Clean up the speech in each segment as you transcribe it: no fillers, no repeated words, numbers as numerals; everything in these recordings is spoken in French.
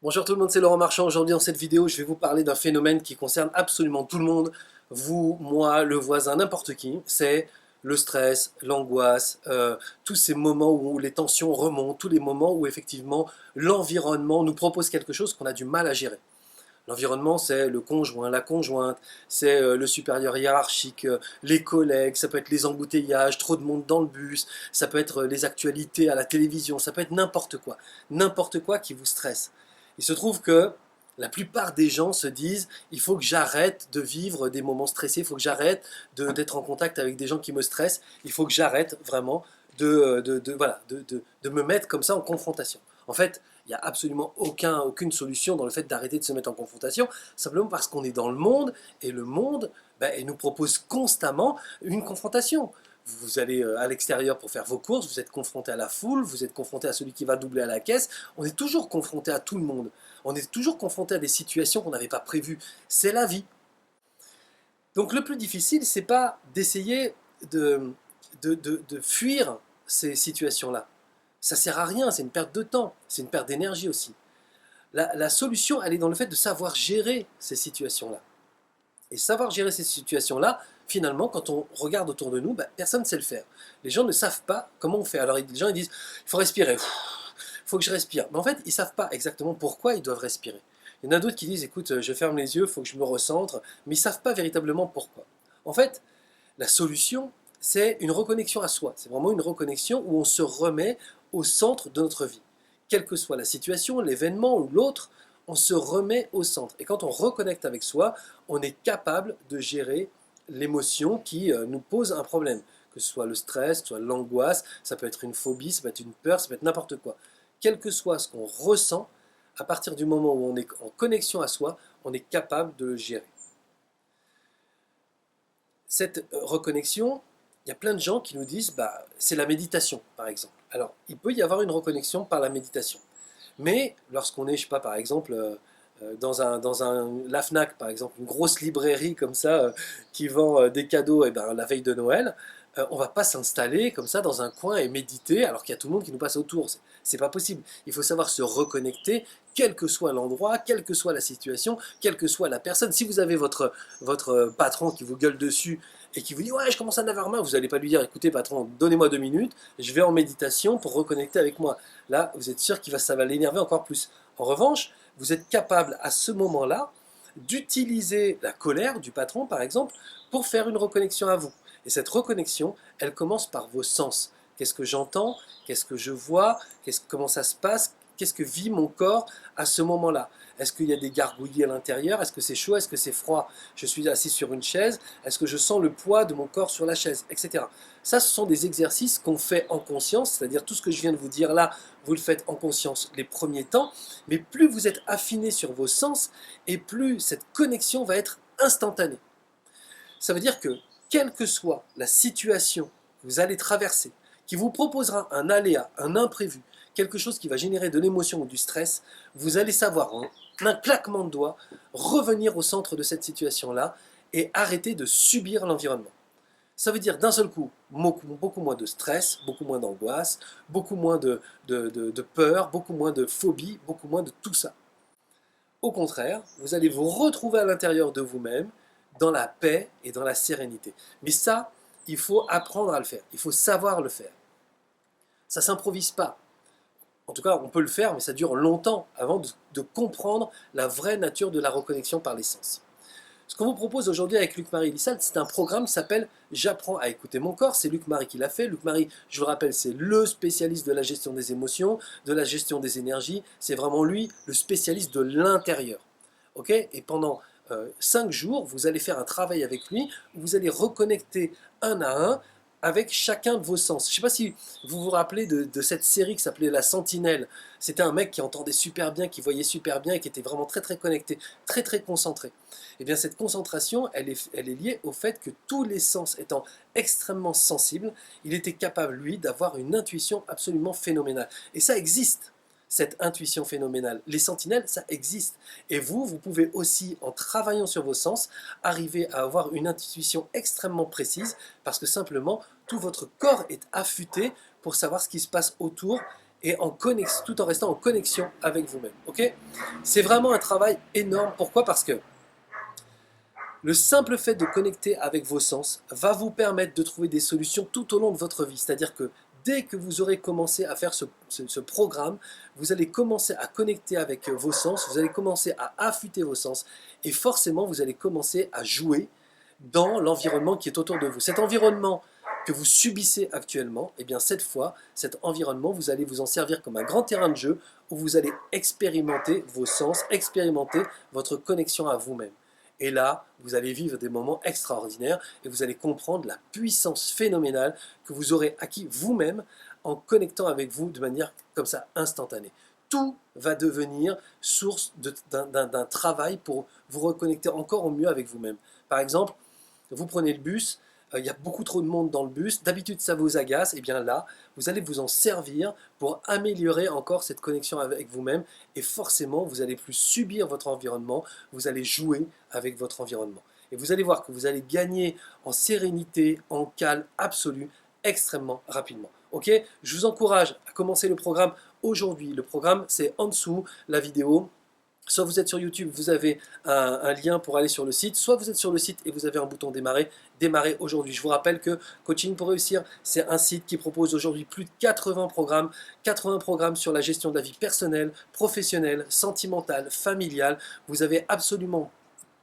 Bonjour tout le monde, c'est Laurent Marchand. Aujourd'hui dans cette vidéo, je vais vous parler d'un phénomène qui concerne absolument tout le monde, vous, moi, le voisin, n'importe qui. C'est le stress, l'angoisse, tous ces moments où les tensions remontent, tous les moments où effectivement l'environnement nous propose quelque chose qu'on a du mal à gérer. L'environnement, c'est le conjoint, la conjointe, c'est le supérieur hiérarchique, les collègues, ça peut être les embouteillages, trop de monde dans le bus, ça peut être les actualités à la télévision, ça peut être n'importe quoi qui vous stresse. Il se trouve que la plupart des gens se disent il faut que j'arrête de vivre des moments stressés, il faut que j'arrête d'être en contact avec des gens qui me stressent, il faut que j'arrête vraiment voilà, de me mettre comme ça en confrontation. En fait, il n'y a absolument aucune solution dans le fait d'arrêter de se mettre en confrontation, simplement parce qu'on est dans le monde, et le monde il nous propose constamment une confrontation. Vous allez à l'extérieur pour faire vos courses, vous êtes confronté à la foule, vous êtes confronté à celui qui va doubler à la caisse, on est toujours confronté à tout le monde. On est toujours confronté à des situations qu'on n'avait pas prévues. C'est la vie. Donc le plus difficile, c'est pas d'essayer de fuir ces situations-là. Ça sert à rien, c'est une perte de temps, c'est une perte d'énergie aussi. La solution, elle est dans le fait de savoir gérer ces situations-là. Et savoir gérer ces situations-là, finalement, quand on regarde autour de nous, personne ne sait le faire. Les gens ne savent pas comment on fait. Alors les gens ils disent, il faut respirer, il faut que je respire. Mais en fait, ils ne savent pas exactement pourquoi ils doivent respirer. Il y en a d'autres qui disent, écoute, je ferme les yeux, il faut que je me recentre, mais ils ne savent pas véritablement pourquoi. En fait, la solution, c'est une reconnexion à soi. C'est vraiment une reconnexion où on se remet au centre de notre vie. Quelle que soit la situation, l'événement ou l'autre, on se remet au centre. Et quand on reconnecte avec soi, on est capable de gérer l'émotion qui nous pose un problème. Que ce soit le stress, que ce soit l'angoisse, ça peut être une phobie, ça peut être une peur, ça peut être n'importe quoi. Quel que soit ce qu'on ressent, à partir du moment où on est en connexion à soi, on est capable de le gérer. Cette reconnexion, il y a plein de gens qui nous disent c'est la méditation, par exemple. Alors, il peut y avoir une reconnexion par la méditation. Mais lorsqu'on est, je sais pas, par exemple, la FNAC, par exemple, une grosse librairie comme ça, qui vend des cadeaux la veille de Noël, on va pas s'installer comme ça dans un coin et méditer alors qu'il y a tout le monde qui nous passe autour. C'est pas possible. Il faut savoir se reconnecter, quel que soit l'endroit, quelle que soit la situation, quelle que soit la personne. Si vous avez votre patron qui vous gueule dessus et qui vous dit ouais je commence à en avoir marre, vous n'allez pas lui dire écoutez patron, donnez-moi 2 minutes, je vais en méditation pour reconnecter avec moi. Là, vous êtes sûr que ça va l'énerver encore plus. En revanche, vous êtes capable à ce moment-là d'utiliser la colère du patron, par exemple, pour faire une reconnexion à vous. Et cette reconnexion, elle commence par vos sens. Qu'est-ce que j'entends? Qu'est-ce que je vois? Comment ça se passe? Qu'est-ce que vit mon corps à ce moment-là? Est-ce qu'il y a des gargouillis à l'intérieur? Est-ce que c'est chaud? Est-ce que c'est froid? Je suis assis sur une chaise. Est-ce que je sens le poids de mon corps sur la chaise? Etc. Ça, ce sont des exercices qu'on fait en conscience, c'est-à-dire tout ce que je viens de vous dire là, vous le faites en conscience les premiers temps, mais plus vous êtes affiné sur vos sens, et plus cette connexion va être instantanée. Ça veut dire que, quelle que soit la situation que vous allez traverser, qui vous proposera un aléa, un imprévu, quelque chose qui va générer de l'émotion ou du stress, vous allez savoir en un claquement de doigts revenir au centre de cette situation-là et arrêter de subir l'environnement. Ça veut dire d'un seul coup beaucoup moins de stress, beaucoup moins d'angoisse, beaucoup moins de peur, beaucoup moins de phobie, beaucoup moins de tout ça. Au contraire, vous allez vous retrouver à l'intérieur de vous-même, dans la paix et dans la sérénité. Mais ça, il faut apprendre à le faire, il faut savoir le faire. Ça ne s'improvise pas. En tout cas, on peut le faire, mais ça dure longtemps avant de comprendre la vraie nature de la reconnexion par les sens. Ce qu'on vous propose aujourd'hui avec Luc-Marie Lissal, c'est un programme qui s'appelle J'apprends à écouter mon corps. C'est Luc-Marie qui l'a fait. Luc-Marie, je vous le rappelle, c'est le spécialiste de la gestion des émotions, de la gestion des énergies. C'est vraiment lui le spécialiste de l'intérieur. Ok? Et pendant 5 jours, vous allez faire un travail avec lui où vous allez reconnecter un à un avec chacun de vos sens. Je ne sais pas si vous vous rappelez de cette série qui s'appelait La Sentinelle. C'était un mec qui entendait super bien, qui voyait super bien et qui était vraiment très très connecté, très très concentré. Et bien cette concentration, elle est liée au fait que tous les sens étant extrêmement sensibles, il était capable, lui, d'avoir une intuition absolument phénoménale. Et ça existe, cette intuition phénoménale. Les sentinelles, ça existe. Et vous pouvez aussi, en travaillant sur vos sens, arriver à avoir une intuition extrêmement précise, parce que simplement, tout votre corps est affûté pour savoir ce qui se passe autour et tout en restant en connexion avec vous-même. Ok? C'est vraiment un travail énorme. Pourquoi? Parce que le simple fait de connecter avec vos sens va vous permettre de trouver des solutions tout au long de votre vie. C'est-à-dire que dès que vous aurez commencé à faire ce programme, vous allez commencer à connecter avec vos sens, vous allez commencer à affûter vos sens et forcément vous allez commencer à jouer dans l'environnement qui est autour de vous. Cet environnement que vous subissez actuellement, et bien cette fois, cet environnement, vous allez vous en servir comme un grand terrain de jeu où vous allez expérimenter vos sens, expérimenter votre connexion à vous-même. Et là, vous allez vivre des moments extraordinaires et vous allez comprendre la puissance phénoménale que vous aurez acquis vous-même en connectant avec vous de manière comme ça instantanée. Tout va devenir source d'un travail pour vous reconnecter encore au mieux avec vous-même. Par exemple, vous prenez le bus, il y a beaucoup trop de monde dans le bus, d'habitude ça vous agace, et bien là, vous allez vous en servir pour améliorer encore cette connexion avec vous-même, et forcément, vous allez plus subir votre environnement, vous allez jouer avec votre environnement. Et vous allez voir que vous allez gagner en sérénité, en calme absolu, extrêmement rapidement. Ok? Je vous encourage à commencer le programme aujourd'hui. Le programme, c'est en dessous, la vidéo. Soit vous êtes sur YouTube, vous avez un lien pour aller sur le site, soit vous êtes sur le site et vous avez un bouton démarrer, démarrer aujourd'hui. Je vous rappelle que Coaching pour réussir, c'est un site qui propose aujourd'hui plus de 80 programmes sur la gestion de la vie personnelle, professionnelle, sentimentale, familiale. Vous avez absolument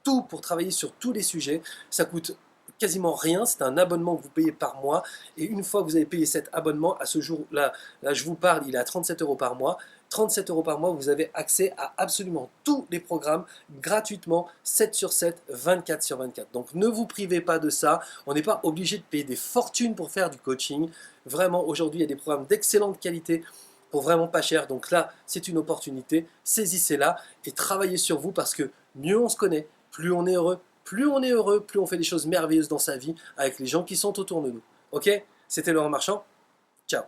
tout pour travailler sur tous les sujets. Ça coûte quasiment rien, c'est un abonnement que vous payez par mois et une fois que vous avez payé cet abonnement, à ce jour-là, là je vous parle, il est à 37 € par mois. 37 € par mois, vous avez accès à absolument tous les programmes gratuitement, 7 sur 7, 24 sur 24. Donc ne vous privez pas de ça, on n'est pas obligé de payer des fortunes pour faire du coaching. Vraiment, aujourd'hui, il y a des programmes d'excellente qualité pour vraiment pas cher. Donc là, c'est une opportunité, saisissez-la et travaillez sur vous parce que mieux on se connaît, plus on est heureux, plus on est heureux, plus on fait des choses merveilleuses dans sa vie avec les gens qui sont autour de nous. Ok? C'était Laurent Marchand. Ciao.